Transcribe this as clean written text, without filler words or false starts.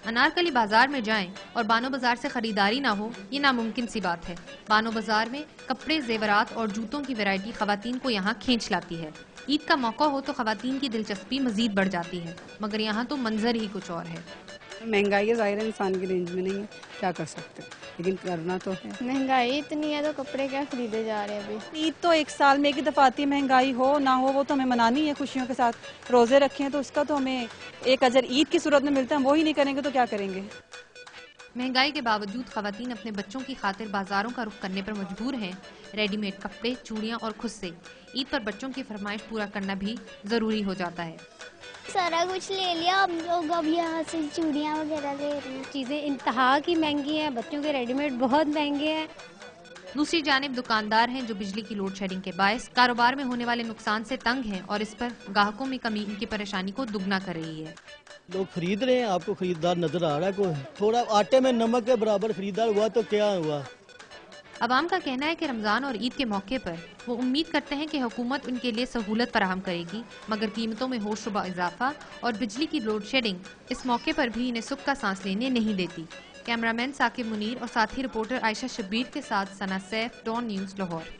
انارکلی بازار میں جائیں اور بانو بازار سے خریداری نہ ہو، یہ ناممکن سی بات ہے۔ بانو بازار میں کپڑے، زیورات اور جوتوں کی ویرائٹی خواتین کو یہاں کھینچ لاتی ہے۔ عید کا موقع ہو تو خواتین کی دلچسپی مزید بڑھ جاتی ہے، مگر یہاں تو منظر ہی کچھ اور ہے۔ مہنگائی ظاہر انسان کی رینج میں نہیں ہے، کیا کر سکتے، لیکن کرنا تو ہے۔ مہنگائی اتنی ہے تو کپڑے کیا خریدے جا رہے ہیں ابھی۔ عید تو ایک سال میں ایک ہی دفعہ آتی ہے، مہنگائی ہو نہ ہو وہ تو ہمیں منانی ہے خوشیوں کے ساتھ۔ روزے رکھے ہیں تو اس کا تو ہمیں ایک اجر عید کی صورت میں ملتا ہے، ہم وہی نہیں کریں گے تو کیا کریں گے۔ مہنگائی کے باوجود خواتین اپنے بچوں کی خاطر بازاروں کا رخ کرنے پر مجبور ہیں۔ ریڈی میڈ کپڑے، چوڑیاں اور خود سے عید پر بچوں کی فرمائش پورا کرنا بھی ضروری ہو جاتا ہے۔ سارا کچھ لے لیا، ہم لوگ اب یہاں سے چوڑیاں وغیرہ لے رہے ہیں۔ چیزیں انتہا کی مہنگی ہیں، بچوں کے ریڈی میڈ بہت مہنگے ہیں۔ دوسری جانب دکاندار ہیں جو بجلی کی لوڈ شیڈنگ کے باعث کاروبار میں ہونے والے نقصان سے تنگ ہیں، اور اس پر گاہکوں میں کمی ان کی پریشانی کو دگنا کر رہی ہے۔ لوگ خرید رہے ہیں، آپ کو خریدار نظر آ رہا ہے؟ کوئی تھوڑا آٹے میں نمک کے برابر خریدار ہوا تو کیا ہوا؟ عوام کا کہنا ہے کہ رمضان اور عید کے موقع پر وہ امید کرتے ہیں کہ حکومت ان کے لیے سہولت فراہم کرے گی، مگر قیمتوں میں ہوش ربا اضافہ اور بجلی کی لوڈ شیڈنگ اس موقع پر بھی انہیں سکھ کا سانس لینے نہیں دیتی۔ کیمرامین ثاقب منیر اور ساتھی رپورٹر عائشہ شبیر کے ساتھ ثنا سیف، ڈان نیوز، لاہور۔